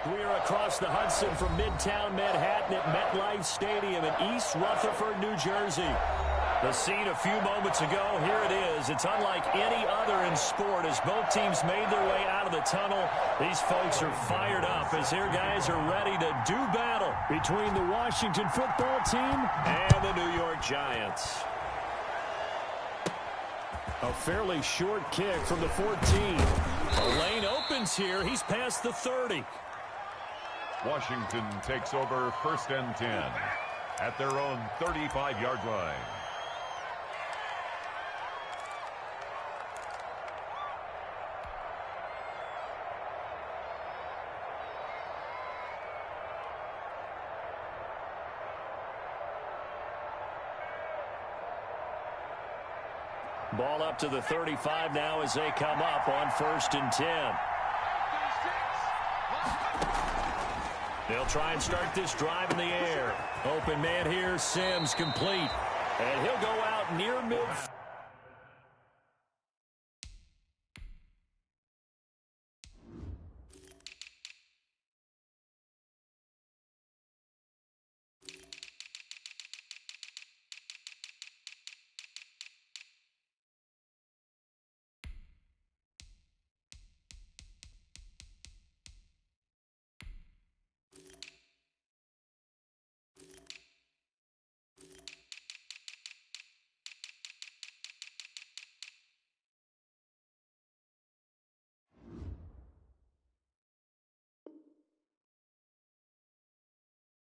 We are across the Hudson from Midtown Manhattan at MetLife Stadium in East Rutherford, New Jersey. The scene a few moments ago, here it is. It's unlike any other in sport as both teams made their way out of the tunnel. These folks are fired up as their guys are ready to do battle between the Washington football team and the New York Giants. A fairly short kick from the 14. The lane opens here. He's past the 30. Washington takes over 1st and 10 at their own 35-yard line. Ball up to the 35 now as they come up on 1st and 10. They'll try and start this drive in the air. Open man here, Sims complete. And he'll go out near mid.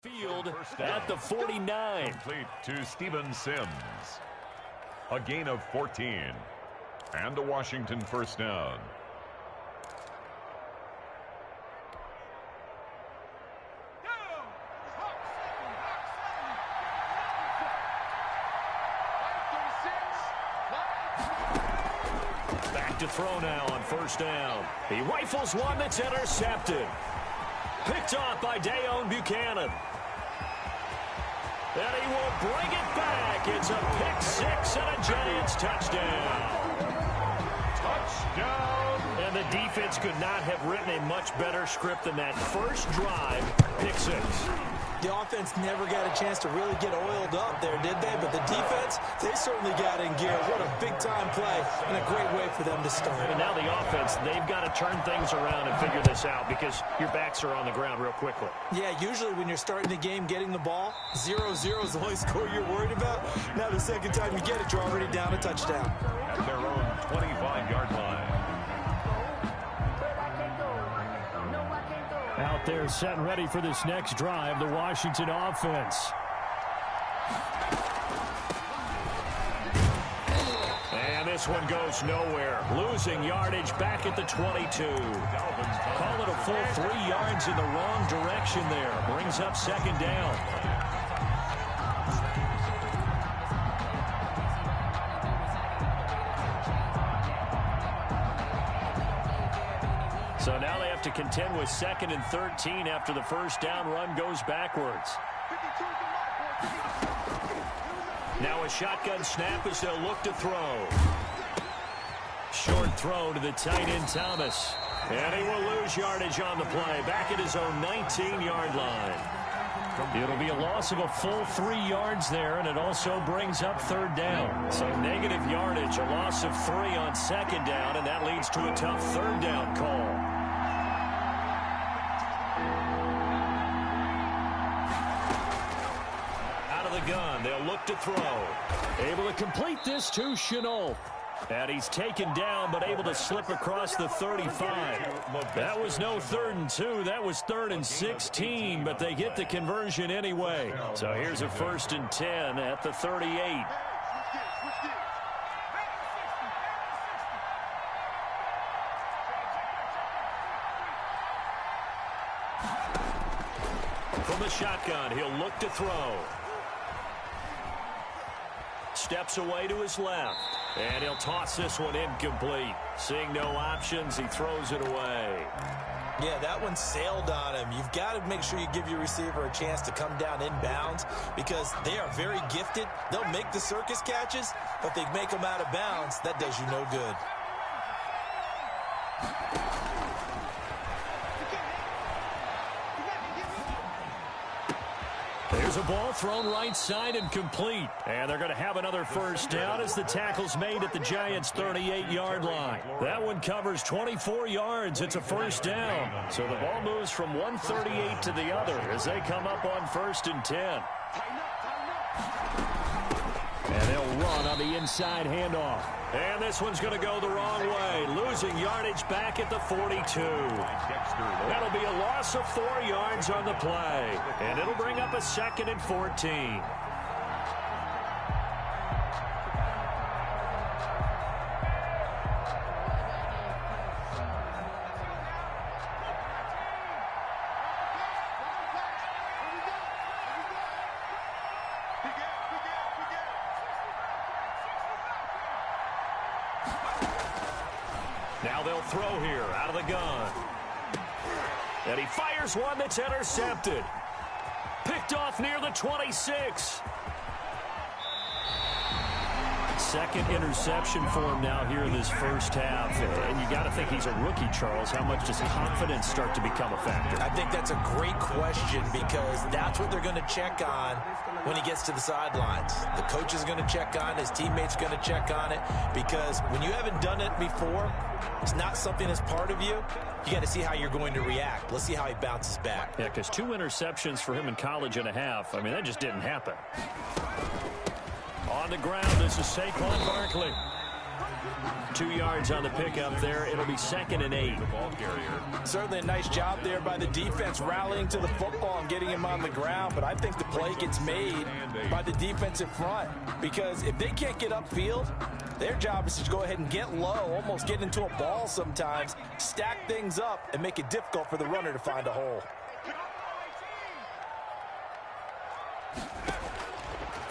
Field at the 49. Complete to Steven Sims. A gain of 14. And a Washington 1st down. Back to throw now on 1st down. He rifles one that's intercepted. Picked off by Dayon Buchanan. And he will bring it back. It's a pick six and a Giants touchdown. Touchdown. And the defense could not have written a much better script than that first drive, pick six. The offense never got a chance to really get oiled up there, did they? But the defense, they certainly got in gear. What a big-time play and a great way for them to start. And now the offense, they've got to turn things around and figure this out because your backs are on the ground real quickly. Yeah, usually when you're starting the game getting the ball, 0-0 is the only score you're worried about. Now the second time you get it, you're already down a touchdown. At their own 25-yard line. Out there set and ready for this next drive, the Washington offense. And this one goes nowhere. Losing yardage back at the 22. Call it a full 3 yards in the wrong direction there. Brings up 2nd down. So now they have to contend with 2nd and 13 after the 1st down run goes backwards. Now a shotgun snap as they'll look to throw. Short throw to the tight end Thomas. And he will lose yardage on the play. Back at his own 19-yard line. It'll be a loss of a full 3 yards there, and it also brings up 3rd down. So negative yardage, a loss of 3 on 2nd down, and that leads to a tough 3rd down call. Gun. They'll look to throw. Able to complete this to Chenault. And he's taken down, but able to slip across the 35. That was no 3rd and 2. That was 3rd and 16, but they get the conversion anyway. So here's a 1st and 10 at the 38. From the shotgun, he'll look to throw. Steps away to his left. And he'll toss this one incomplete. Seeing no options, he throws it away. Yeah, that one sailed on him. You've got to make sure you give your receiver a chance to come down inbounds because they are very gifted. They'll make the circus catches, but they make them out of bounds. That does you no good. There's a ball thrown right side and complete. And they're going to have another first down as the tackle's made at the Giants' 38-yard line. That one covers 24 yards. It's a first down. So the ball moves from 138 to the other as they come up on 1st and 10. And they'll run on the inside handoff. And this one's going to go the wrong way. Losing yardage back at the 42. That'll be a loss of 4 yards on the play. And it'll bring up a 2nd and 14. Now they'll throw here out of the gun. And he fires one that's intercepted. Picked off near the 26. Second interception for him now here in this first half. And you got to think he's a rookie, Charles. How much does confidence start to become a factor? I think that's a great question because that's what they're going to check on when he gets to the sidelines. The coach is going to check on, his teammates are going to check on it, because when you haven't done it before, it's not something that's part of you. You got to see how you're going to react. Let's see how he bounces back. Yeah, because 2 interceptions for him in college and a half. I mean, that just didn't happen. On the ground, this is Saquon Barkley. 2 yards on the pickup there. It'll be 2nd and 8. The ball carrier. Certainly a nice job there by the defense rallying to the football and getting him on the ground. But I think the play gets made by the defensive front. Because if they can't get upfield, their job is to go ahead and get low, almost get into a ball sometimes, stack things up, and make it difficult for the runner to find a hole.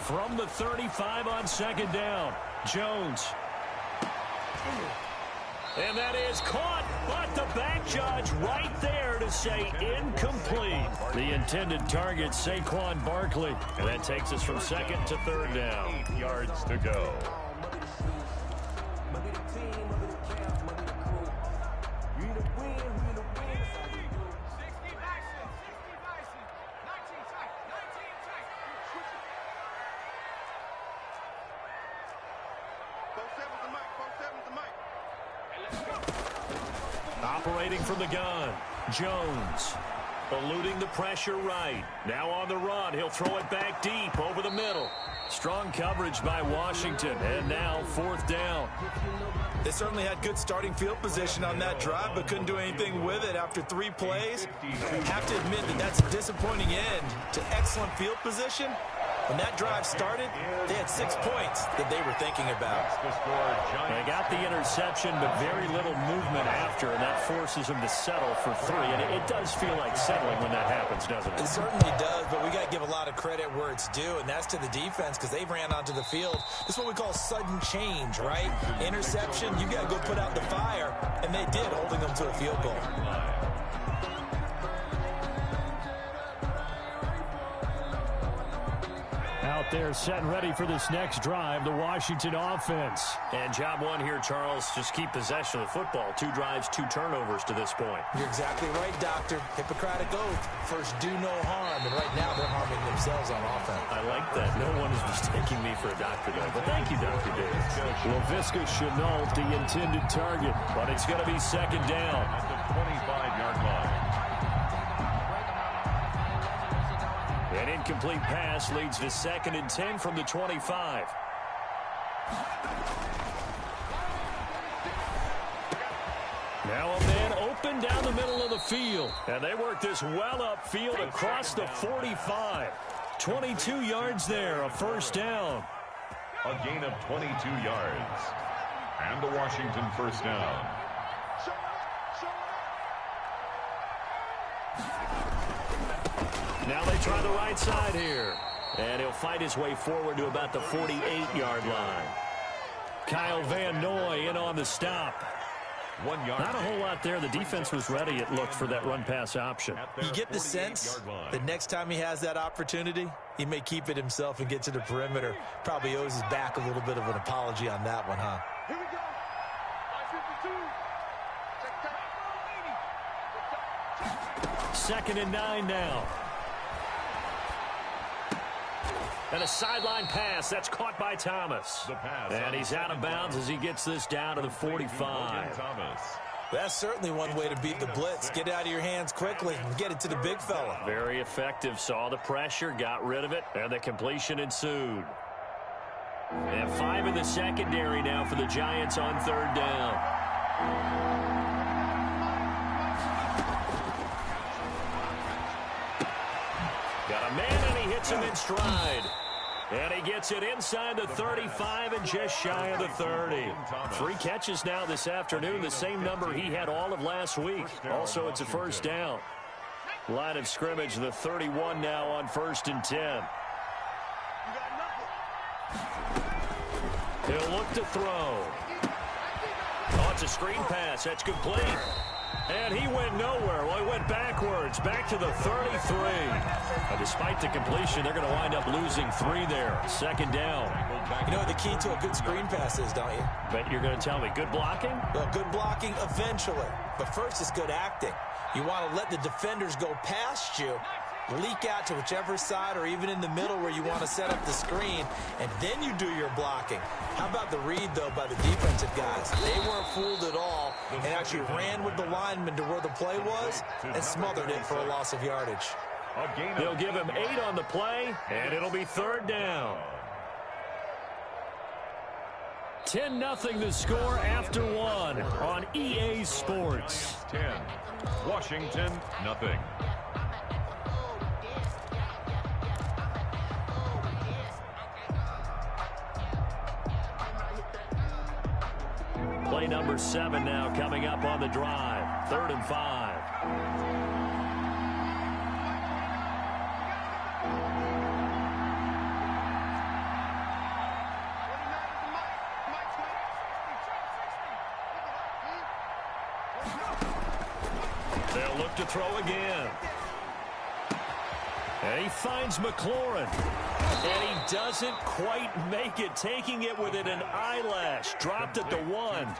From the 35 on 2nd down, Jones. And that is caught, but the back judge right there to say incomplete. The intended target, Saquon Barkley. And that takes us from 2nd to 3rd down. 8 yards to go. Operating from the gun, Jones. Eluding the pressure right. Now on the run, he'll throw it back deep over the middle. Strong coverage by Washington, and now 4th down. They certainly had good starting field position on that drive, but couldn't do anything with it after 3 plays. Have to admit that that's a disappointing end to excellent field position. When that drive started, they had 6 points that they were thinking about. They got the interception, but very little movement after, and that forces them to settle for 3. And it does feel like settling when that happens, doesn't it? It certainly does, but we got to give a lot of credit where it's due, and that's to the defense because they ran onto the field. This is what we call sudden change, right? Interception, you got to go put out the fire, and they did, holding them to a field goal. Out there set and ready for this next drive, the Washington offense. And job one here, Charles, just keep possession of the football. 2 drives, 2 turnovers to this point. You're exactly right, Doctor. Hippocratic oath. First, do no harm. And right now, they're harming themselves on offense. I like that. No one is mistaking me for a doctor, though. But thank you, Dr. Davis. Laviska Shenault, the intended target. But it's going to be 2nd down. At the 25-yard line. An incomplete pass leads to 2nd and 10 from the 25. Now a man open down the middle of the field. And they work this well upfield across the 45. 22 yards there, a first down. A gain of 22 yards. And a Washington first down. Now they try the right side here. And he'll fight his way forward to about the 48-yard line. Kyle Van Noy in on the stop. 1 yard. Not a whole lot there. The defense was ready, it looked, for that run-pass option. You get the sense the next time he has that opportunity, he may keep it himself and get to the perimeter. Probably owes his back a little bit of an apology on that one, huh? Here we go. 552. 2nd and 9 now. And a sideline pass. That's caught by Thomas. And he's out of bounds as he gets this down to the 45. That's certainly one way to beat the blitz. Get it out of your hands quickly and get it to the big fella. Very effective. Saw the pressure, got rid of it, and the completion ensued. They have 5 in the secondary now for the Giants on third down. Got a man, and he hits him in stride. And he gets it inside the 35 and just shy of the 30. 3 catches now this afternoon, the same number he had all of last week. Also, it's a first down. Line of scrimmage, the 31 now on 1st and 10. He'll look to throw. Oh, it's a screen pass. That's complete. And he went nowhere. Well, he went backwards, back to the 33. Despite the completion, they're going to wind up losing 3 there. Second down. You know what the key to a good screen pass is, don't you? Bet you're going to tell me. Good blocking? Well, good blocking eventually. But first, it's good acting. You want to let the defenders go past you, leak out to whichever side or even in the middle where you want to set up the screen, and then you do your blocking. How about the read, though, by the defensive guys? They weren't fooled at all and actually ran with the lineman to where the play was and smothered it for a loss of yardage. They'll give him 8 on the play, and it'll be third down. 10-0 the score after 1 on EA Sports. 10, Washington, nothing. Play number 7 now coming up on the drive. 3rd and 5. They'll look to throw again. And he finds McLaurin. And he doesn't quite make it, taking it within an eyelash. Dropped at the 1.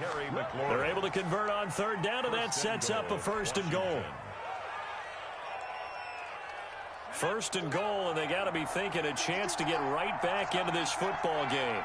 They're able to convert on third down, and that sets up a 1st and goal. 1st and goal, and they got to be thinking a chance to get right back into this football game.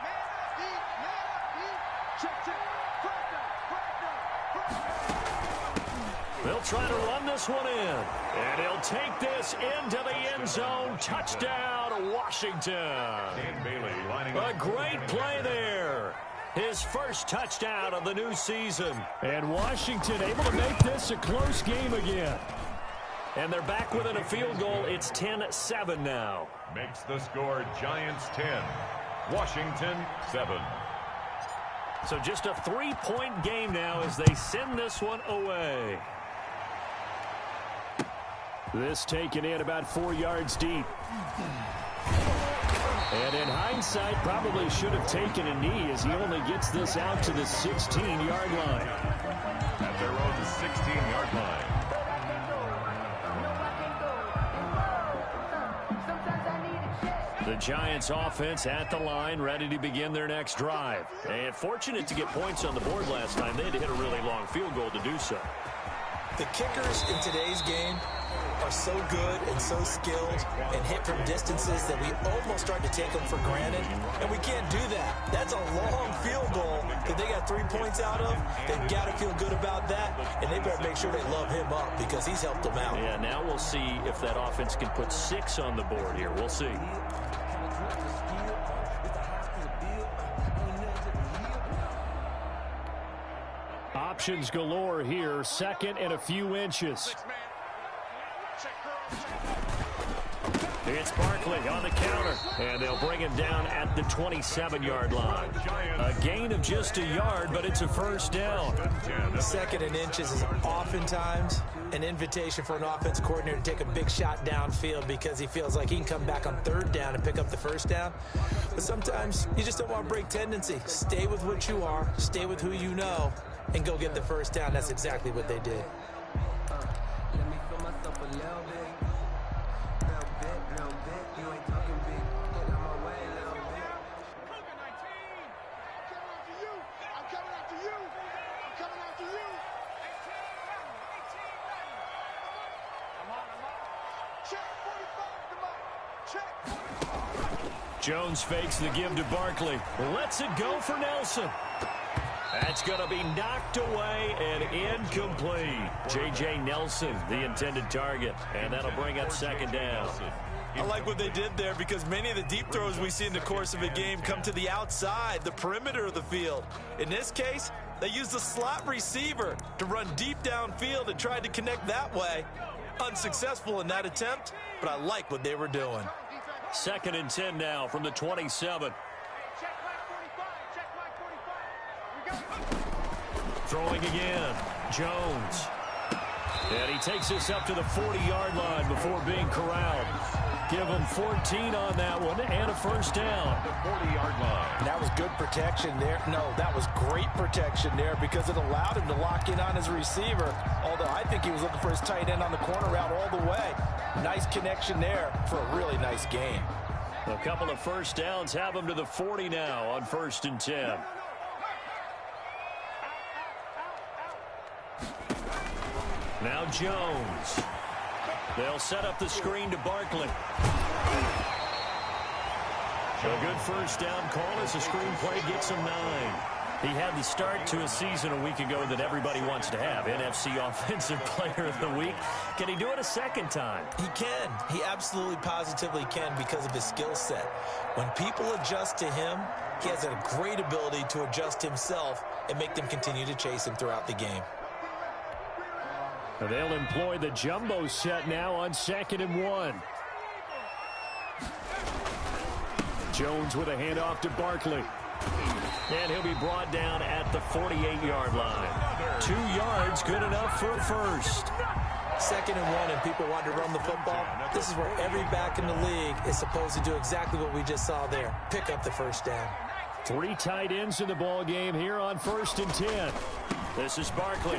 They'll try to run this one in. And he'll take this into the end zone. Touchdown, Washington. A great play there. His first touchdown of the new season. And Washington able to make this a close game again. And they're back within a field goal. It's 10-7 now. Makes the score Giants 10, Washington 7. So just a 3-point game now as they send this one away. This taken in about 4 yards deep. And in hindsight, probably should have taken a knee as he only gets this out to the 16-yard line. At their own 16-yard line. The Giants offense at the line, ready to begin their next drive. And fortunate to get points on the board last time. They had to hit a really long field goal to do so. The kickers in today's game are so good and so skilled and hit from distances that we almost start to take them for granted, and we can't do that. That's a long field goal that they got 3 points out of. They've got to feel good about that, and they better make sure they love him up because he's helped them out. Yeah, now we'll see if that offense can put 6 on the board here. We'll see. Options galore here. 2nd and a few inches. It's Barkley on the counter, and they'll bring him down at the 27-yard line. A gain of just a yard, but it's a first down. 2nd and inches is oftentimes an invitation for an offense coordinator to take a big shot downfield because he feels like he can come back on 3rd down and pick up the first down. But sometimes you just don't want to break tendency. Stay with what you are, stay with who you know, and go get the first down. That's exactly what they did. Jones fakes the give to Barkley. Lets it go for Nelson. That's going to be knocked away and incomplete. J.J. Nelson, the intended target, and that'll bring up second down. I like what they did there because many of the deep throws we see in the course of a game come to the outside, the perimeter of the field. In this case, they used the slot receiver to run deep downfield and tried to connect that way. Unsuccessful in that attempt, but I like what they were doing. 2nd and 10 now from the 27. Throwing again. Jones. And he takes this up to the 40-yard line before being corralled. Give him 14 on that one and a first down. The 40-yard line. That was good protection there. No, that was great protection there because it allowed him to lock in on his receiver. Although I think he was looking for his tight end on the corner route all the way. Nice connection there for a really nice gain. A couple of first downs have him to the 40 now on 1st and 10. Now Jones. They'll set up the screen to Barkley. A good first down call as the screen play gets him 9. He had the start to a season a week ago that everybody wants to have. NFC Offensive Player of the Week. Can he do it a second time? He can. He absolutely positively can because of his skill set. When people adjust to him, he has a great ability to adjust himself and make them continue to chase him throughout the game. They'll employ the jumbo set now on 2nd and 1. Jones with a handoff to Barkley. And he'll be brought down at the 48-yard line. 2 yards, good enough for a first. 2nd and 1 and people want to run the football. This is where every back in the league is supposed to do exactly what we just saw there. Pick up the first down. 3 tight ends in the ball game here on 1st and 10. This is Barkley.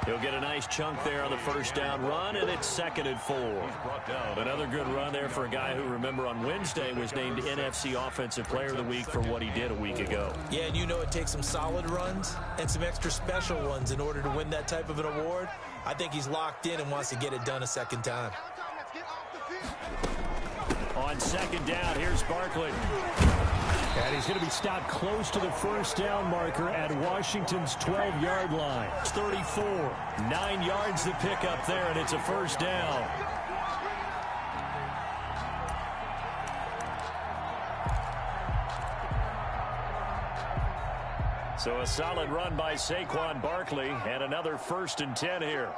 He'll get a nice chunk there on the first down run, and it's 2nd and 4. Another good run there for a guy who, remember, on Wednesday was named NFC Offensive Player of the Week for what he did a week ago. Yeah, and you know it takes some solid runs and some extra special ones in order to win that type of an award. I think he's locked in and wants to get it done a second time. On 2nd down, here's Barkley. And he's going to be stopped close to the first down marker at Washington's 12-yard line. It's 34. 9 yards to pick up there, and it's a first down. So a solid run by Saquon Barkley, and another 1st and 10 here.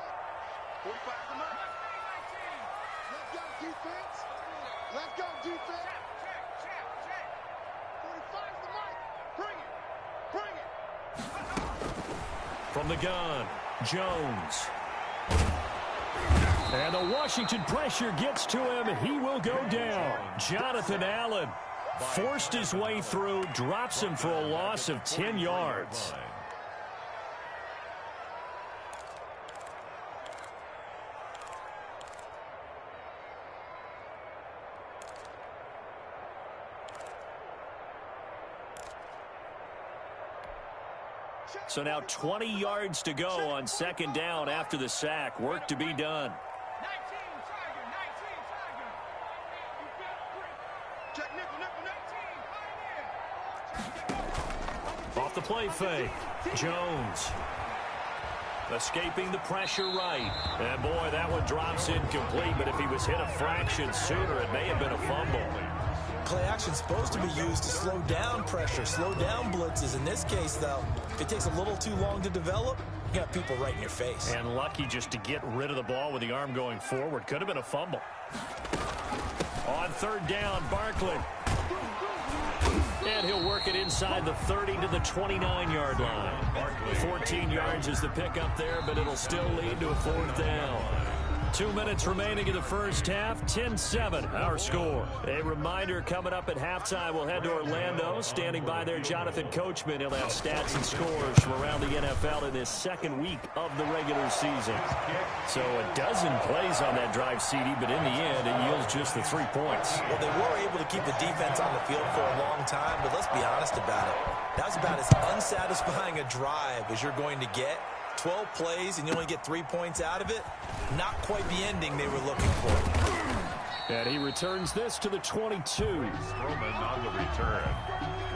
Let's go, defense. From the gun, Jones. And the Washington pressure gets to him. He will go down. Jonathan Allen forced his way through, drops him for a loss of 10 yards. So now 20 yards to go on 2nd down after the sack. Work to be done. Off the play fake. Jones. Escaping the pressure right. And boy, that one drops incomplete, but if he was hit a fraction sooner, it may have been a fumble. Play action's supposed to be used to slow down pressure, slow down blitzes. In this case, though, if it takes a little too long to develop, you got people right in your face. And lucky just to get rid of the ball with the arm going forward. Could have been a fumble. On 3rd down, Barkley. And he'll work it inside the 30 to the 29-yard line. 14 yards is the pickup there, but it'll still lead to a 4th down. 2 minutes remaining in the first half. 10-7, our score. A reminder coming up at halftime, we'll head to Orlando. Standing by there, Jonathan Coachman. He'll have stats and scores from around the NFL in this 2nd week of the regular season. So a dozen plays on that drive, CD, but in the end, it yields just the 3 points. Well, they were able to keep the defense on the field for a long time, but let's be honest about it. That was about as unsatisfying a drive as you're going to get. 12 plays and you only get 3 points out of it, not quite the ending they were looking for. And he returns this to the 22. Strowman on the return.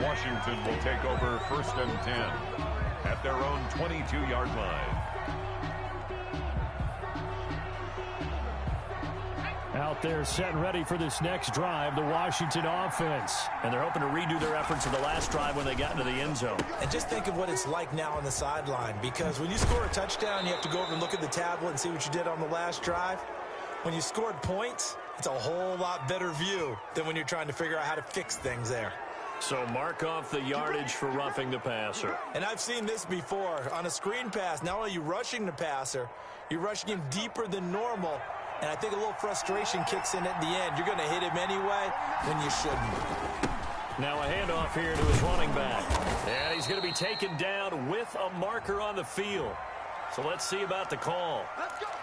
Washington will take over 1st and 10 at their own 22-yard line. Out there set and ready for this next drive, the Washington offense. And they're hoping to redo their efforts of the last drive when they got into the end zone. And just think of what it's like now on the sideline, because when you score a touchdown, you have to go over and look at the tablet and see what you did on the last drive. When you scored points, it's a whole lot better view than when you're trying to figure out how to fix things there. So mark off the yardage for roughing the passer. And I've seen this before. On a screen pass, not only are you rushing the passer, you're rushing him deeper than normal. And I think a little frustration kicks in at the end. You're going to hit him anyway when you shouldn't. Now a handoff here to his running back. And he's going to be taken down with a marker on the field. So let's see about the call.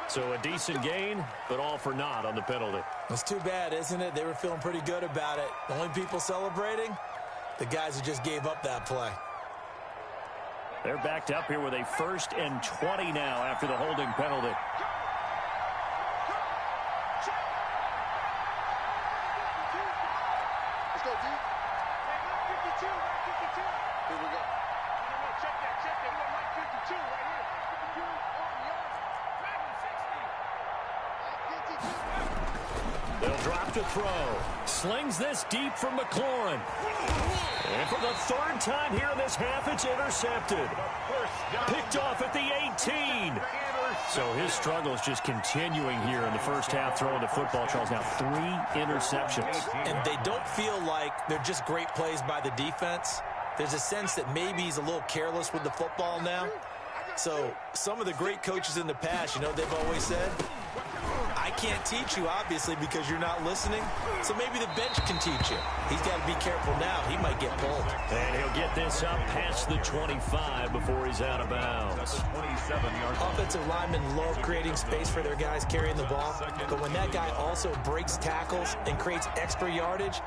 So a decent gain, but all for naught on the penalty. It's too bad, isn't it? They were feeling pretty good about it. The only people celebrating, the guys who just gave up that play. They're backed up here with a 1st and 20 now after the holding penalty. They'll drop to throw. Slings this deep from McLaurin. And for the 3rd time here in this half, it's intercepted. Picked off at the 18. So his struggle is just continuing here in the first half, throwing the football. Charles, now 3 interceptions. And they don't feel like they're just great plays by the defense. There's a sense that maybe he's a little careless with the football now. So some of the great coaches in the past, you know, they've always said, I can't teach you, obviously, because you're not listening. So maybe the bench can teach you. He's got to be careful now. He might get pulled. And he'll get this up past the 25 before he's out of bounds. 27-yard line. Offensive linemen love creating space for their guys carrying the ball. But when that guy also breaks tackles and creates extra yardage,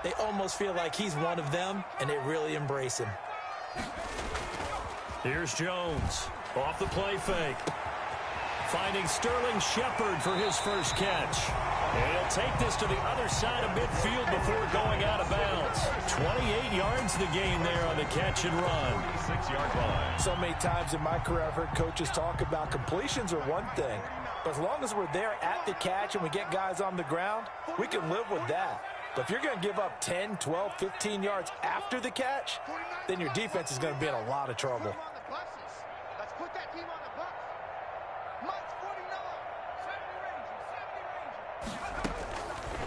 they almost feel like he's one of them, and they really embrace him. Here's Jones off the play fake. Finding Sterling Shepard for his first catch. And he'll take this to the other side of midfield before going out of bounds. 28 yards the gain there on the catch and run. 26-yard line. So many times in my career I've heard coaches talk about completions are one thing. But as long as we're there at the catch and we get guys on the ground, we can live with that. But if you're going to give up 10, 12, 15 yards after the catch, then your defense is going to be in a lot of trouble. Let's put that team on the bus. Mike's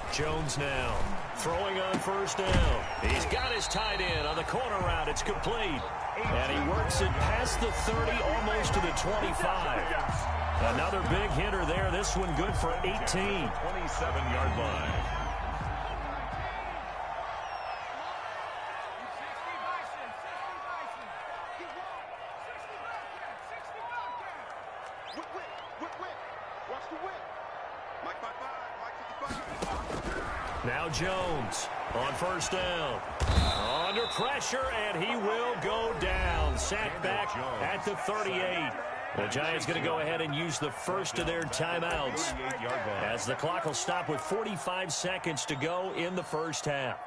49. Jones now throwing on first down. He's got his tight end on the corner route. It's complete. And he works it past the 30, almost to the 25. Another big hitter there. This one good for 18. 27-yard line. Now Jones on first down. Under pressure, and he will go down. Sacked back at the 38. The Giants going to go ahead and use the first of their timeouts as the clock will stop with 45 seconds to go in the first half.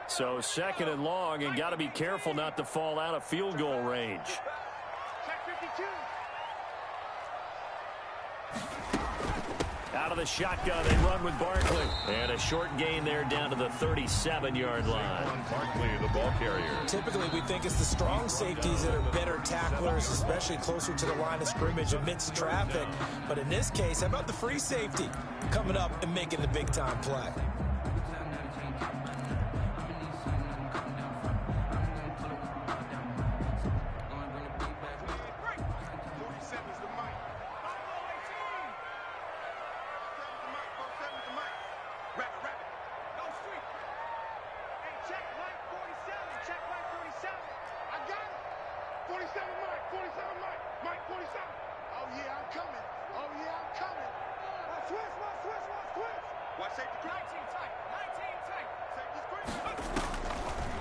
So 2nd and long, and got to be careful not to fall out of field goal range. Check 52. Out of the shotgun, they run with Barkley. And a short gain there down to the 37-yard line. Barkley, the ball carrier. Typically, we think it's the strong safeties that are better tacklers, especially closer to the line of scrimmage amidst traffic. But in this case, how about the free safety coming up and making the big-time play?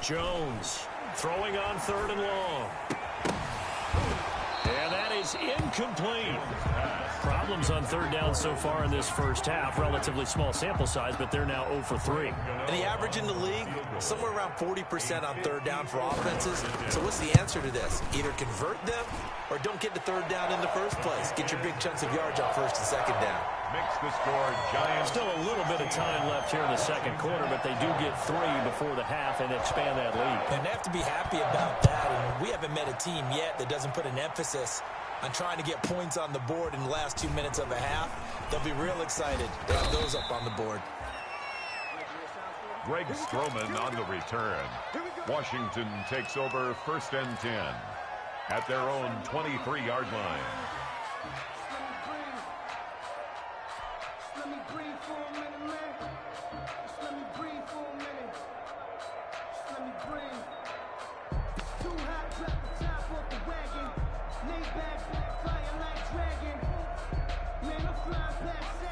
Jones Throwing on 3rd and long. And that is incomplete. Problems on 3rd down so far in this first half. Relatively small sample size, but they're now 0 for 3. And the average in the league, somewhere around 40% on 3rd down for offenses. So what's the answer to this? Either convert them or don't get the 3rd down in the first place. Get your big chunks of yards on 1st and 2nd down. Makes the score Giants. Still a little bit of time left here in the second quarter, but they do get 3 before the half and expand that lead. And they have to be happy about that. And we haven't met a team yet that doesn't put an emphasis on trying to get points on the board in the last 2 minutes of a half. They'll be real excited to have those up on the board. Greg Stroman on the return. Washington takes over 1st and 10 at their own 23-yard line.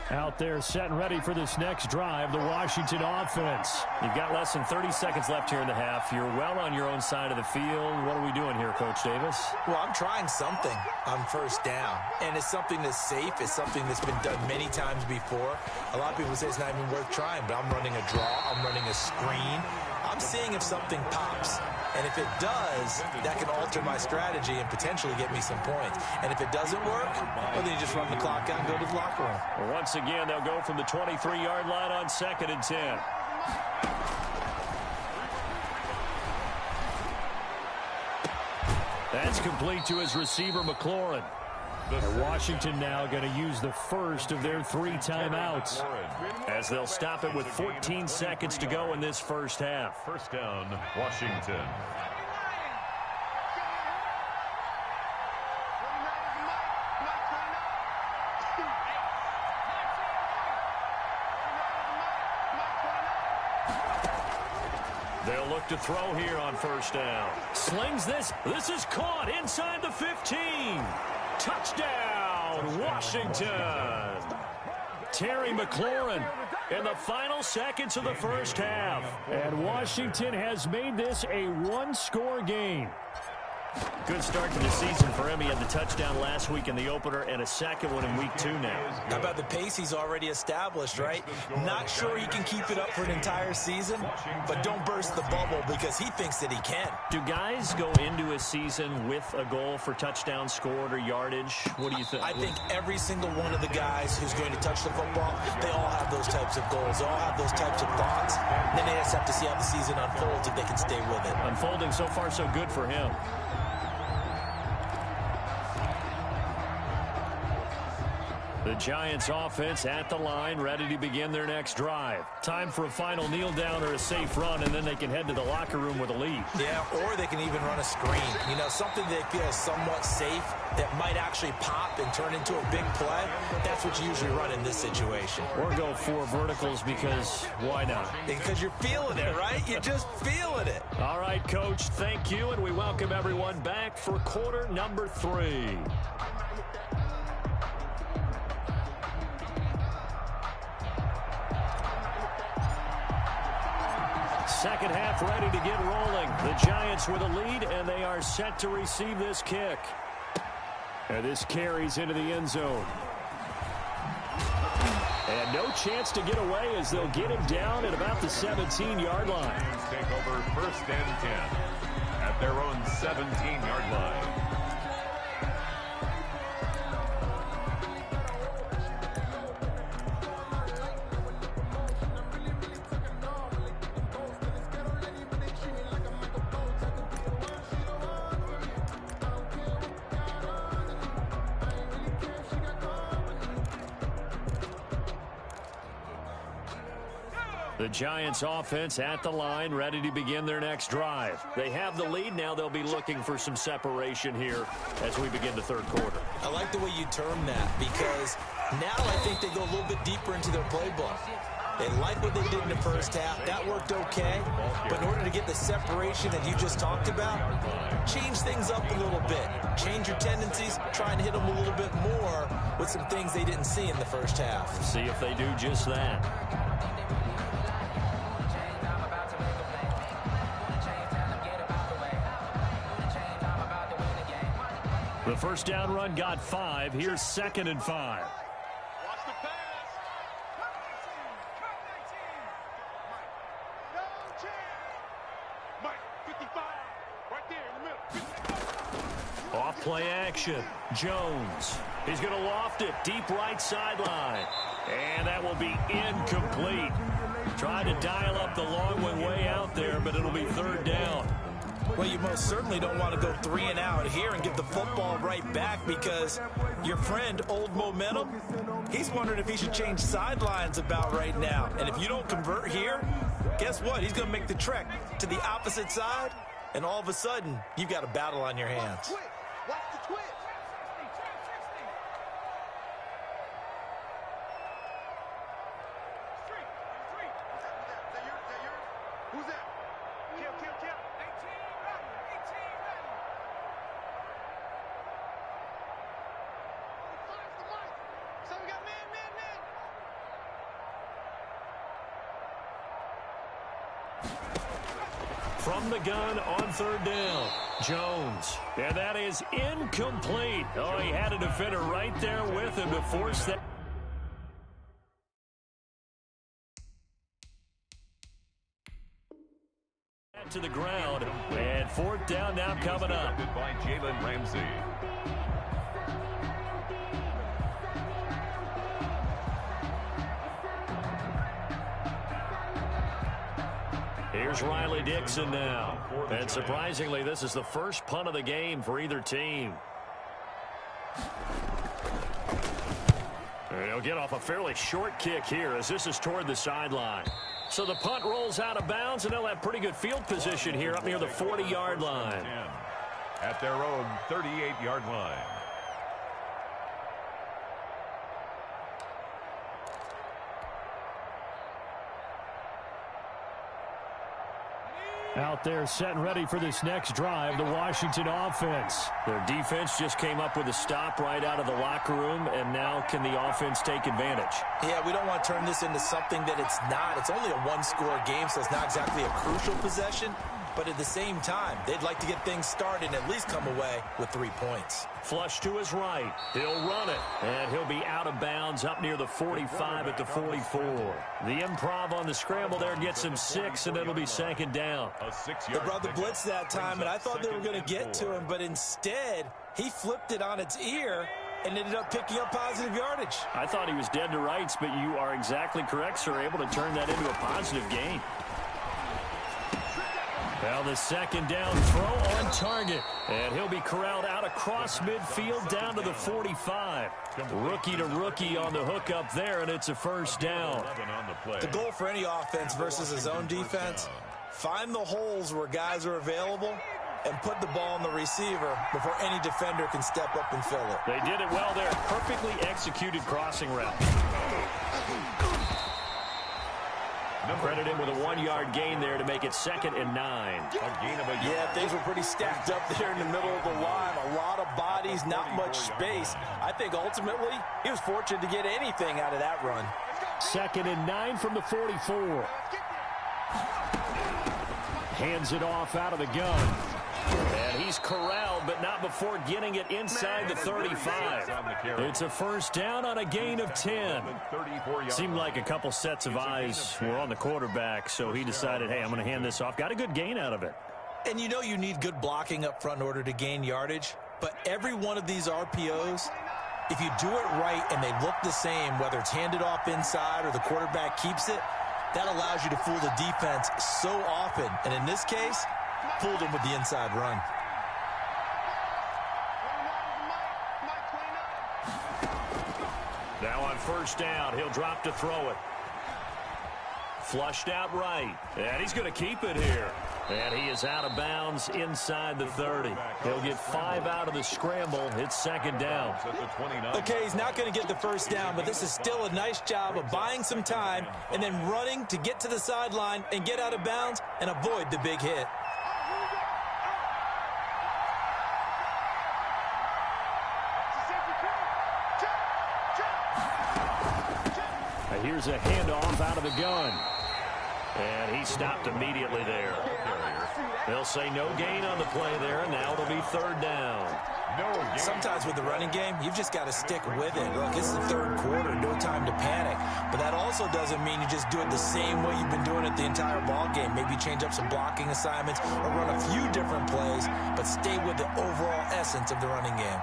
Out there set and ready for this next drive, the Washington offense. You've got less than 30 seconds left here in the half. You're well on your own side of the field. What are we doing here, Coach Davis? Well, I'm trying something on 1st down, and it's something that's safe. It's something that's been done many times before. A lot of people say it's not even worth trying, but I'm running a draw. I'm running a screen. I'm seeing if something pops. And if it does, that can alter my strategy and potentially get me some points. And if it doesn't work, well, then you just run the clock out and go to the locker room. Well, once again, they'll go from the 23-yard line on 2nd and 10. That's complete to his receiver, McLaurin. And Washington now going to use the first of their 3 timeouts as they'll stop it with 14 seconds to go in this first half. 1st down, Washington. They'll look to throw here on 1st down. Slings this. This is caught inside the 15. Touchdown, Washington. Terry McLaurin in the final seconds of the first half. And Washington has made this a 1-score game. Good start to the season for him. He had the touchdown last week in the opener and a second one in week 2 now. How about the pace he's already established, right? Not sure he can keep it up for an entire season, but don't burst the bubble because he thinks that he can. Do guys go into a season with a goal for touchdowns scored or yardage? What do you think? I think every single one of the guys who's going to touch the football, they all have those types of goals. They all have those types of thoughts. Then they just have to see how the season unfolds if they can stay with it. Unfolding so far so good for him. The Giants offense at the line, ready to begin their next drive. Time for a final kneel down or a safe run, and then they can head to the locker room with a lead. Yeah, or they can even run a screen. You know, something they feel somewhat safe that might actually pop and turn into a big play. That's what you usually run in this situation. Or go 4 verticals because why not? Because you're feeling it, right? You're just feeling it. All right, Coach, thank you, and we welcome everyone back for quarter number 3. Second half ready to get rolling. The Giants with a lead, and they are set to receive this kick. And this carries into the end zone. And no chance to get away as they'll get him down at about the 17-yard line. Take over 1st and 10 at their own 17-yard line. The Giants offense at the line, ready to begin their next drive. They have the lead. Now they'll be looking for some separation here as we begin the third quarter. I like the way you term that because now I think they go a little bit deeper into their playbook. They like what they did in the first half. That worked okay. But in order to get the separation that you just talked about, change things up a little bit. Change your tendencies. Try and hit them a little bit more with some things they didn't see in the first half. See if they do just that. The first down run got 5. Here's 2nd and 5. Watch the pass. No chance. Mike, 55. Right there in the middle. Off play action. Jones. He's going to loft it. Deep right sideline. And that will be incomplete. Tried to dial up the long way out there, but it'll be 3rd down. Well, you most certainly don't want to go 3 and out here and give the football right back, because your friend, Old Momentum, he's wondering if he should change sidelines about right now. And if you don't convert here, guess what? He's going to make the trek to the opposite side, and all of a sudden, you've got a battle on your hands. Watch the twitch. Who's that? Kill. 18 ready. Fires the mic. So we got man. From the gun on 3rd down, Jones. And that is incomplete. Oh, he had a defender right there with him to force that. To the ground, and 4th down now coming up. By Jalen Ramsey. Here's Riley Dixon now. And surprisingly, this is the first punt of the game for either team. And he'll get off a fairly short kick here as this is toward the sideline. So the punt rolls out of bounds, and they'll have pretty good field position here up near the 40-yard line. At their own 38-yard line. Out there set and ready for this next drive, the Washington offense. Their defense just came up with a stop right out of the locker room, and now can the offense take advantage? Yeah, we don't want to turn this into something that it's not. It's only a one-score game, so it's not exactly a crucial possession. But at the same time, they'd like to get things started and at least come away with 3 points. Flush to his right. He'll run it. And he'll be out of bounds up near the 45 at the 44. The improv on the scramble there gets him 6, and it'll be 2nd down. They brought the blitz that time, and I thought they were going to get to him, but instead, he flipped it on its ear and ended up picking up positive yardage. I thought he was dead to rights, but you are exactly correct, sir. Able to turn that into a positive gain. Well, the 2nd down throw on target. And he'll be corralled out across midfield down to the 45. Rookie to rookie on the hook up there, and it's a 1st down. The goal for any offense versus his own defense, find the holes where guys are available and put the ball on the receiver before any defender can step up and fill it. They did it well there. Perfectly executed crossing route. Credited with a 1-yard gain there to make it 2nd and 9. Yeah, things were pretty stacked up there in the middle of the line. A lot of bodies, not much space. I think ultimately he was fortunate to get anything out of that run. 2nd and 9 from the 44. Hands it off out of the gun. And he's corralled, but not before getting it inside the 35. It's a 1st down on a gain of 10. Seemed like a couple sets of eyes were on the quarterback, so he decided, hey, I'm going to hand this off. Got a good gain out of it. And you know you need good blocking up front in order to gain yardage, but every one of these RPOs, if you do it right and they look the same, whether it's handed off inside or the quarterback keeps it, that allows you to fool the defense so often. And in this case, fooled him with the inside run. Now on 1st down, he'll drop to throw it. Flushed out right. And he's going to keep it here. And he is out of bounds inside the 30. He'll get 5 out of the scramble. It's 2nd down. Okay, he's not going to get the 1st down, but this is still a nice job of buying some time and then running to get to the sideline and get out of bounds and avoid the big hit. Here's a handoff out of the gun. And he stopped immediately there. They'll say no gain on the play there, and now it'll be 3rd down. Sometimes with the running game, you've just got to stick with it. Look, this is the third quarter, no time to panic. But that also doesn't mean you just do it the same way you've been doing it the entire ball game. Maybe change up some blocking assignments or run a few different plays, but stay with the overall essence of the running game.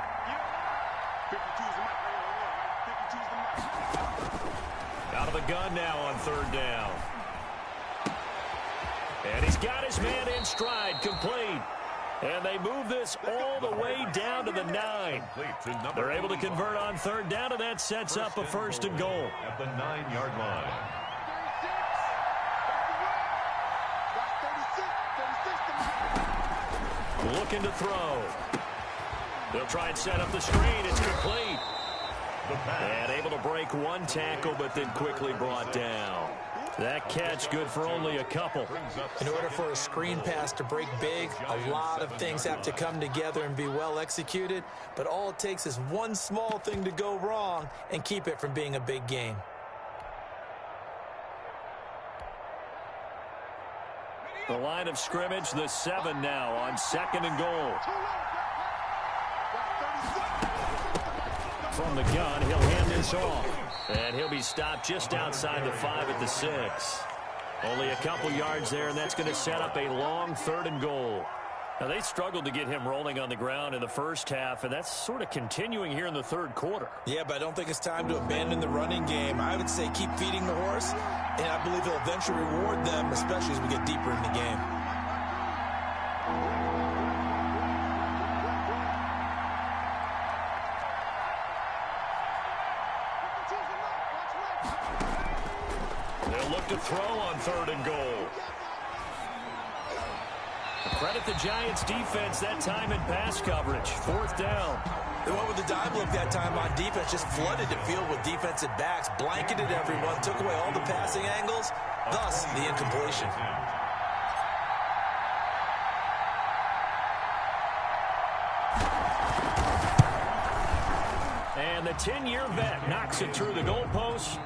Out of the gun now on third down. And he's got his man in stride, complete. And they move this all the way down to the 9. They're able to convert on third down, and that sets up a first and goal. At the 9-yard line. Looking to throw. They'll try and set up the screen. It's complete. And able to break one tackle, but then quickly brought down. That catch good for only a couple. In order for a screen pass to break big, a lot of things have to come together and be well executed. But all it takes is one small thing to go wrong and keep it from being a big game. The line of scrimmage, the 7 now on second and goal. From the gun, he'll hand this off. And he'll be stopped just outside the 5 at the 6. Only a couple yards there, and that's going to set up a long third and goal. Now, they struggled to get him rolling on the ground in the first half, and that's sort of continuing here in the third quarter. Yeah, but I don't think it's time to abandon the running game. I would say keep feeding the horse, and I believe he'll eventually reward them, especially as we get deeper in the game. To throw on third and goal. Credit the Giants defense that time in pass coverage. Fourth down. They went with the dime look that time on defense, just flooded the field with defensive backs, blanketed everyone, took away all the passing angles, thus the incompletion. And the 10-year vet knocks it through the goalpost.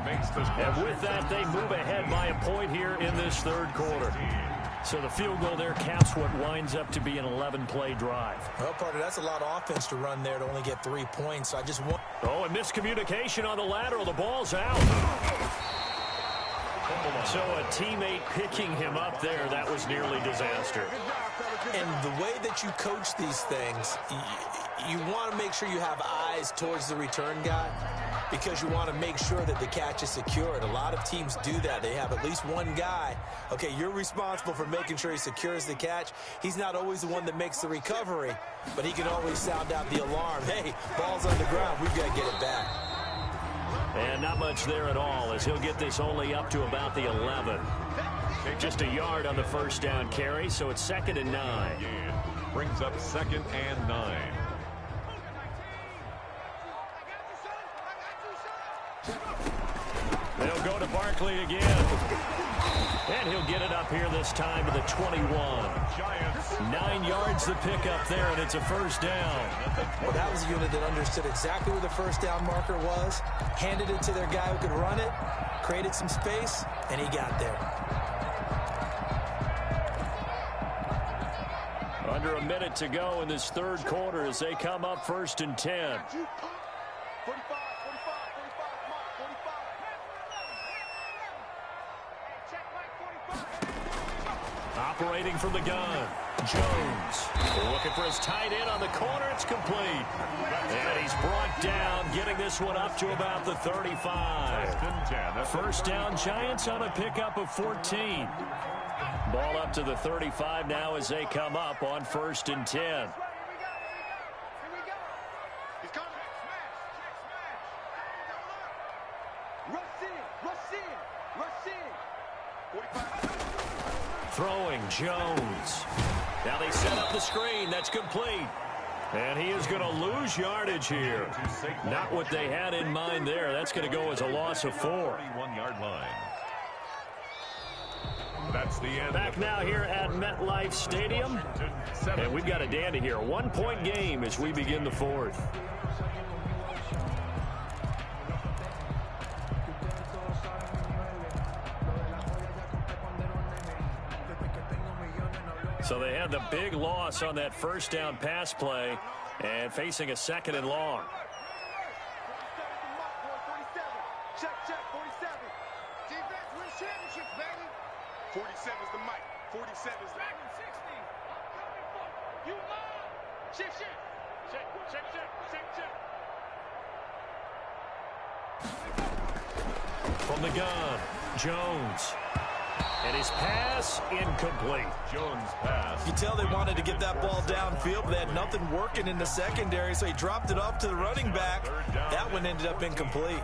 And with that, they move ahead by a point here in this third quarter. So the field goal there caps what winds up to be an 11-play drive. Well, partner, that's a lot of offense to run there to only get 3 points. So I just want... Oh, and miscommunication on the lateral. The ball's out. So a teammate picking him up there, that was nearly disaster. And the way that you coach these things, you want to make sure you have eyes towards the return guy, because you want to make sure that the catch is secured. A lot of teams do that. They have at least one guy. Okay, you're responsible for making sure he secures the catch. He's not always the one that makes the recovery, but he can always sound out the alarm. Hey, ball's on the ground. We've got to get it back. And not much there at all, as he'll get this only up to about the 11. Just a yard on the first down carry, so it's 2nd and 9. Brings up 2nd and 9. They'll go to Barkley again. And he'll get it up here this time to the 21. 9 yards to pick up there, and it's a first down. Well, that was a unit that understood exactly where the first down marker was, handed it to their guy who could run it, created some space, and he got there. Under a minute to go in this third quarter as they come up 1st and 10. 45. Operating from the gun, Jones looking for his tight end on the corner. It's complete. And he's brought down, getting this one up to about the 35. First down, Giants on a pickup of 14. Ball up to the 35 now as they come up on 1st and 10. Throwing, Jones. Now they set up the screen. That's complete. And he is going to lose yardage here. Not what they had in mind there. That's going to go as a loss of 4. 41-yard line. That's the end. Back now here at MetLife Stadium. And we've got a dandy here. 1-point game as we begin the 4th. So they had the big loss on that first down pass play and facing a second and long. Check, 47. Defense wins championships, baby. 47 is the mic. 47 is the 60. You lie. Check. From the gun, Jones. And his pass incomplete. Jones' pass. You tell they wanted to get that ball downfield, but they had nothing working in the secondary, so he dropped it off to the running back. That one ended up incomplete.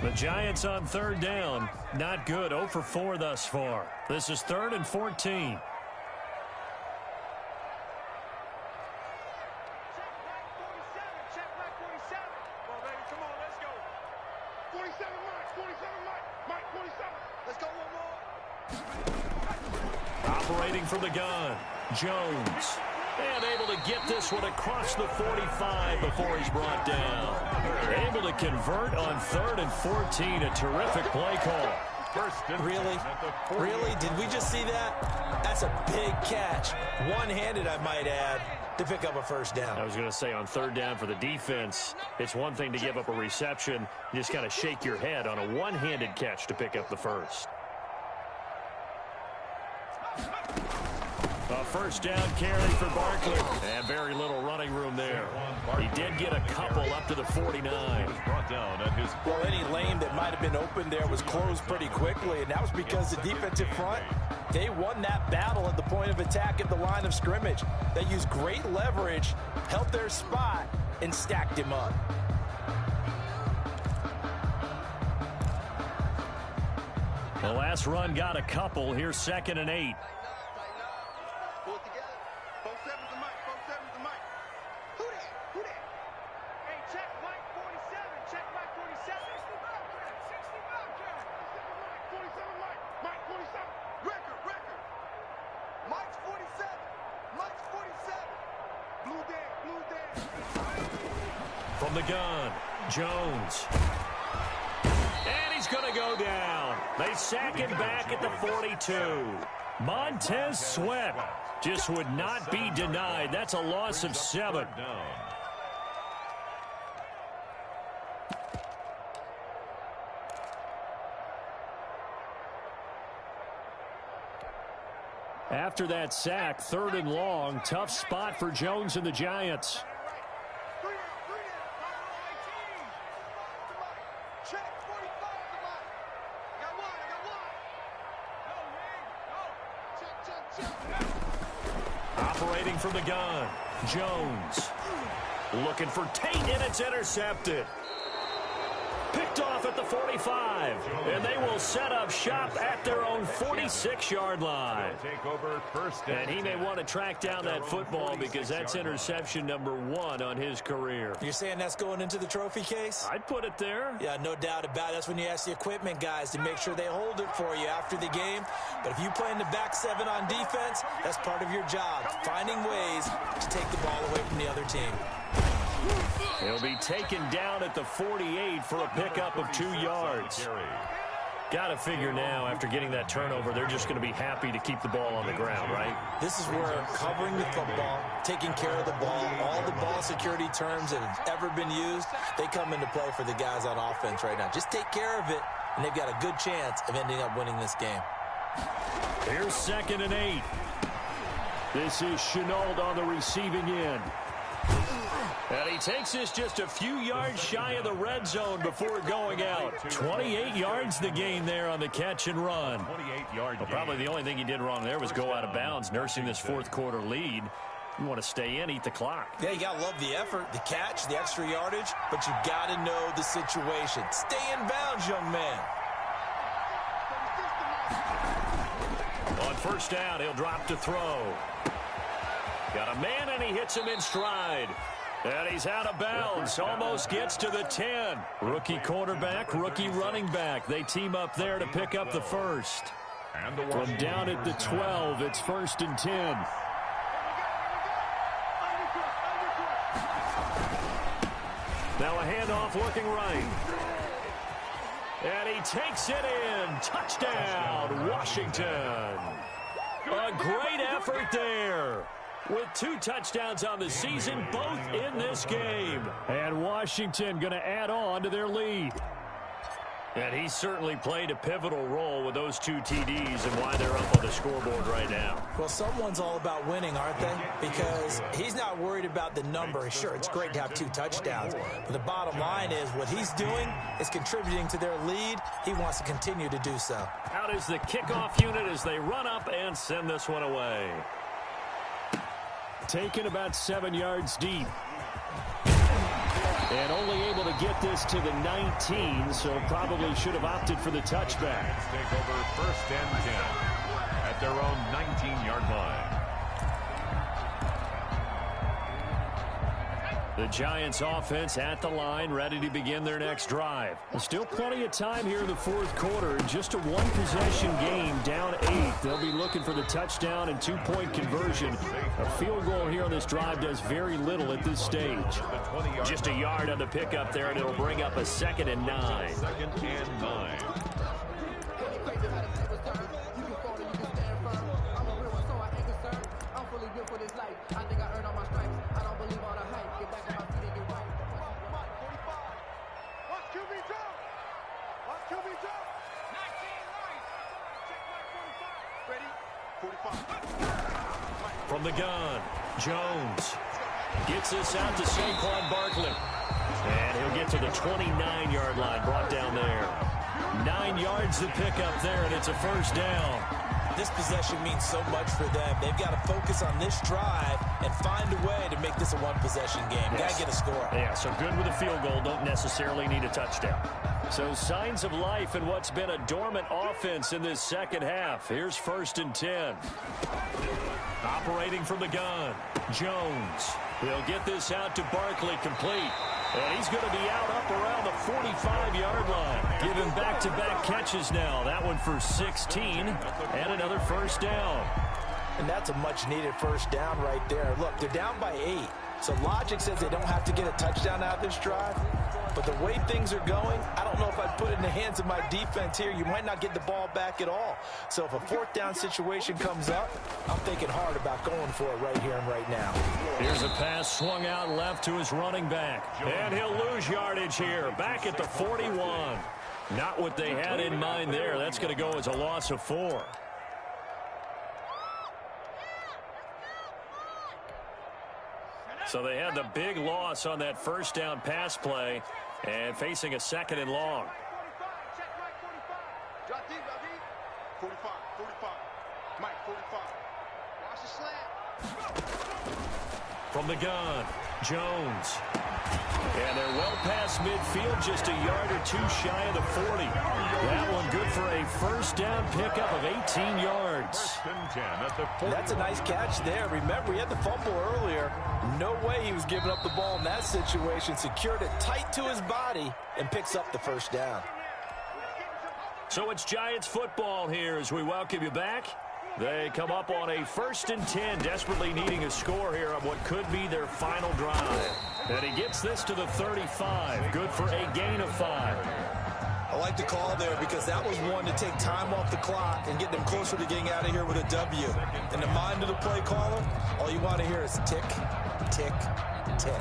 The Giants on third down. Not good. 0 for 4 thus far. This is 3rd and 14. Operating from the gun, Jones. And able to get this one across the 45 before he's brought down. Able to convert on 3rd and 14. A terrific play call. Really? Did we just see that? That's a big catch. One-handed, I might add, to pick up a first down. I was going to say on third down for the defense, it's one thing to give up a reception. You just got to shake your head on a one-handed catch to pick up the first. A first down carry for Barkley. And very little running room there. He did get a couple up to the 49. Brought down at his Well, any lane that might have been open there was closed pretty quickly, and that was because the defensive front, they won that battle at the point of attack at the line of scrimmage. They used great leverage, held their spot, and stacked him up. The last run got a couple. Here's 2nd and 8. Pull it together. 47's the mic. 47's the mic. Who that? Hey, check Mike 47. Check Mike 47. 60 Bobcat. 60 Bobcat. 47 Mike. Mike 47. Record. Mike's 47. Mike's 47. Blue Dan. From the gun, Jones. And he's going to go down. They sack him back at the 42. Montez Sweat just would not be denied. That's a loss of 7. After that sack, 3rd and long, tough spot for Jones and the Giants. Operating from the gun, Jones. Looking for Tate, and it's intercepted. Picked off at the 45, and they will set up shop at their own 46-yard line. Take over first and he may want to track down that football because that's interception number 1 on his career. You're saying that's going into the trophy case? I'd put it there. Yeah, no doubt about it. That's when you ask the equipment guys to make sure they hold it for you after the game. But if you play in the back 7 on defense, that's part of your job, finding ways to take the ball away from the other team. He'll be taken down at the 48 for a pickup of 2 yards. Got to figure now, after getting that turnover, they're just going to be happy to keep the ball on the ground, right? This is where covering the football, taking care of the ball, all the ball security terms that have ever been used, they come into play for the guys on offense right now. Just take care of it, and they've got a good chance of ending up winning this game. Here's 2nd and 8. This is Chenault on the receiving end. And he takes this just a few yards shy of the red zone before going out. 28 yards the gain there on the catch and run. 28-yard well, probably the only thing he did wrong there was go out of bounds, nursing this 4th quarter lead. You want to stay in, eat the clock. Yeah, you got to love the effort, the catch, the extra yardage, but you got to know the situation. Stay in bounds, young man. On first down, he'll drop to throw. Got a man, and he hits him in stride. And he's out of bounds, almost gets to the 10. Rookie quarterback, rookie running back. They team up there to pick up the first. From down at the 12, it's 1st and 10. Now a handoff looking right. And he takes it in. Touchdown, Washington. A great effort there. With 2 touchdowns on the season, both in this game. And Washington going to add on to their lead. And he certainly played a pivotal role with those 2 TDs and why they're up on the scoreboard right now. Well, someone's all about winning, aren't they? Because he's not worried about the number. Sure, it's great to have 2 touchdowns. But the bottom line is what he's doing is contributing to their lead. He wants to continue to do so. Out is the kickoff unit as they run up and send this one away. Taken about 7 yards deep. And only able to get this to the 19, so probably should have opted for the touchback. Take over 1st and 10 at their own 19-yard line. The Giants offense at the line, ready to begin their next drive. Still plenty of time here in the 4th quarter. Just a 1-possession game, down 8. They'll be looking for the touchdown and 2-point conversion. A field goal here on this drive does very little at this stage. Just a yard on the pickup there, and it'll bring up a 2nd and 9. 2nd and 9. From the gun, Jones gets this out to Saquon Barkley. And he'll get to the 29-yard line, brought down there. 9 yards to pick up there, and it's a 1st down. This possession means so much for them. They've got to focus on this drive and find a way to make this a 1-possession game. Got to get a score. Yeah, so good with a field goal. Don't necessarily need a touchdown. So signs of life in what's been a dormant offense in this 2nd half. Here's 1st and 10. Operating from the gun, Jones. He'll get this out to Barkley, complete. And he's going to be out up around the 45-yard line. Giving back-to-back catches now. That one for 16 and another 1st down. And that's a much-needed 1st down right there. Look, they're down by 8. So logic says they don't have to get a touchdown out of this drive. But the way things are going, I don't know if I'd put it in the hands of my defense here. You might not get the ball back at all. So if a 4th down situation comes up, I'm thinking hard about going for it right here and right now. Here's a pass swung out left to his running back. And he'll lose yardage here. Back at the 41. Not what they had in mind there. That's going to go as a loss of 4. So they had the big loss on that 1st down pass play and facing a 2nd and long. Check Mike 45. Drop deep, drop deep. 45, 45. Mike 45. Watch the slant. From the gun, Jones. And they're well past midfield, just a yard or 2 shy of the 40. That one good for a 1st down pickup of 18 yards. 1st and 10 at the 40. That's a nice catch there. Remember, he had the fumble earlier. No way he was giving up the ball in that situation. Secured it tight to his body and picks up the 1st down. So it's Giants football here as we welcome you back. They come up on a 1st and 10, desperately needing a score here on what could be their final drive. And he gets this to the 35. Good for a gain of 5. I like the call there because that was one to take time off the clock and get them closer to getting out of here with a W. In the mind of the play caller, all you want to hear is tick, tick, tick.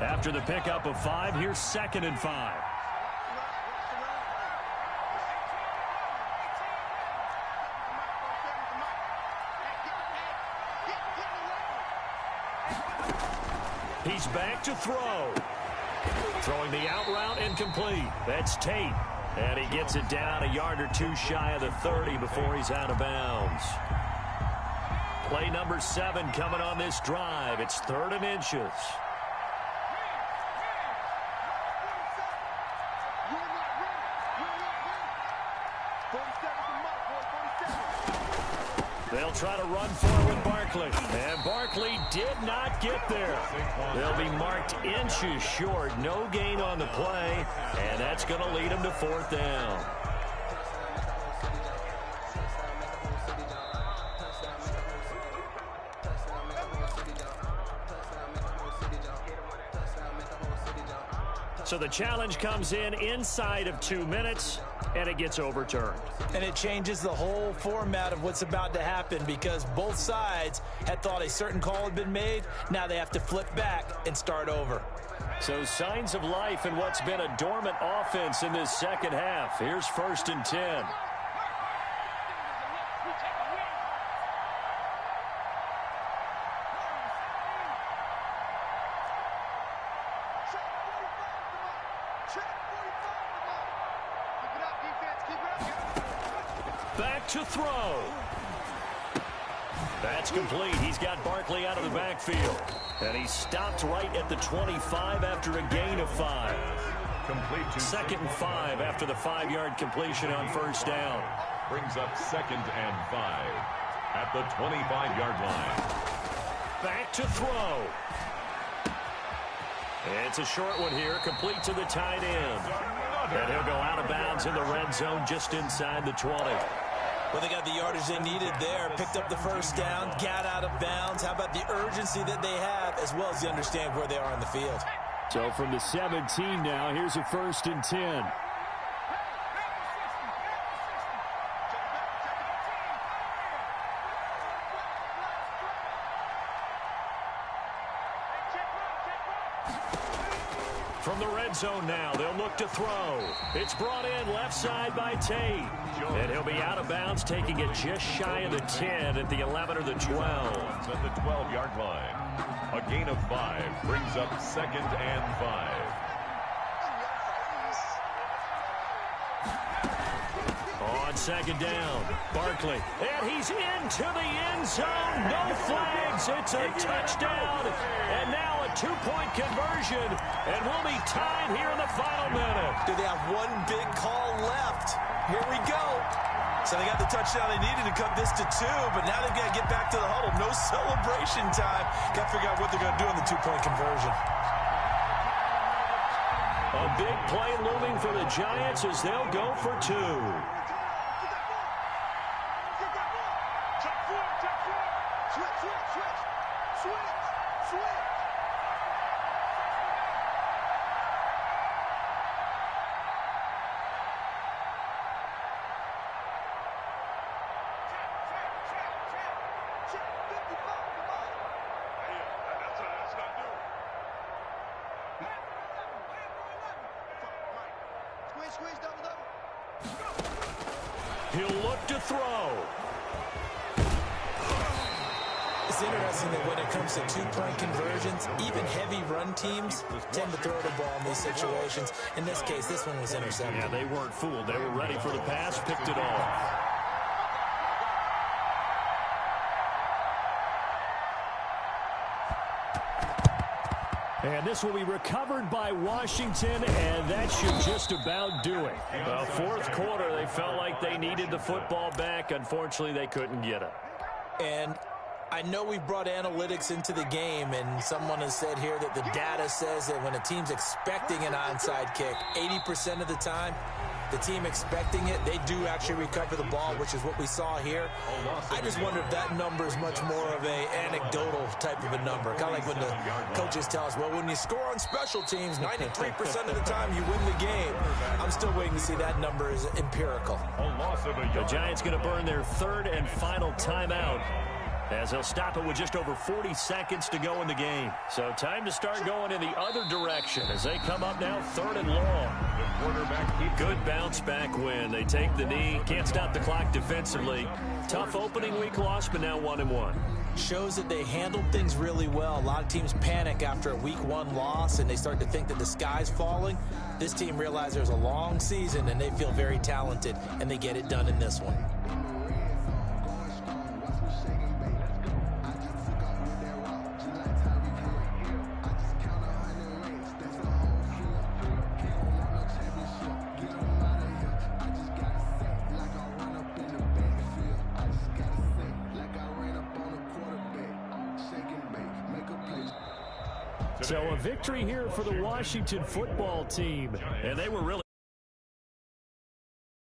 After the pickup of 5, here's 2nd and 5. He's back to throw. Throwing the out route incomplete. That's Tate. And he gets it down a yard or 2 shy of the 30 before he's out of bounds. Play number 7 coming on this drive. It's 3rd and inches. They'll try to run forward with Barkley. And Barkley did not get there. They'll be marked inches short. No gain on the play. And that's going to lead them to 4th down. So the challenge comes in inside of 2 minutes, and it gets overturned. And it changes the whole format of what's about to happen because both sides had thought a certain call had been made. Now they have to flip back and start over. So signs of life in what's been a dormant offense in this second half. Here's 1st and 10. Back to throw. That's complete. He's got Barkley out of the backfield. And he stopped right at the 25 after a gain of 5. Complete to 2nd and 5 after the 5-yard completion on 1st down. Brings up 2nd and 5 at the 25-yard line. Back to throw. It's a short one here, complete to the tight end. And he'll go out of bounds in the red zone just inside the 20. Well, they got the yardage they needed there, picked up the 1st down, got out of bounds. How about the urgency that they have, as well as they understand where they are in the field? So from the 17 now, here's a 1st and 10. From the red zone now, they'll look to throw. It's brought in left side by Tate. And he'll be out of bounds, taking it just shy of the 10 at the 11 or the 12. At the 12-yard line. A gain of 5 brings up 2nd and 5. On 2nd down, Barkley. And he's into the end zone. No flags. It's a touchdown. And now a 2-point conversion. And we'll be tied here in the final minute. Do they have one big call left? Here we go. So they got the touchdown they needed to cut this to 2, but now they've got to get back to the huddle. No celebration time. Got to figure out what they're going to do on the 2-point conversion. A big play looming for the Giants as they'll go for 2. He'll look to throw. It's interesting that when it comes to 2-point conversions, even heavy run teams tend to throw the ball in these situations. In this case, this one was intercepted. Yeah, they weren't fooled. They were ready for the pass, picked it off. And this will be recovered by Washington, and that should just about do it. Well, 4th quarter, they felt like they needed the football back. Unfortunately, they couldn't get it. And I know we've brought analytics into the game, and someone has said here that the data says that when a team's expecting an onside kick, 80% of the time, the team expecting it, they do actually recover the ball, which is what we saw here. I just wonder if that number is much more of a anecdotal type of a number. Kind of like when the coaches tell us, well, when you score on special teams, 93% of the time you win the game. I'm still waiting to see that number is empirical. The Giants going to burn their 3rd and final timeout, as they'll stop it with just over 40 seconds to go in the game. So time to start going in the other direction as they come up now 3rd and long. Good bounce back win. They take the knee. Can't stop the clock defensively. Tough opening week loss, but now 1-1. Shows that they handled things really well. A lot of teams panic after a week 1 loss, and they start to think that the sky's falling. This team realizes there's a long season, and they feel very talented, and they get it done in this one. So a victory here for the Washington football team, and they were really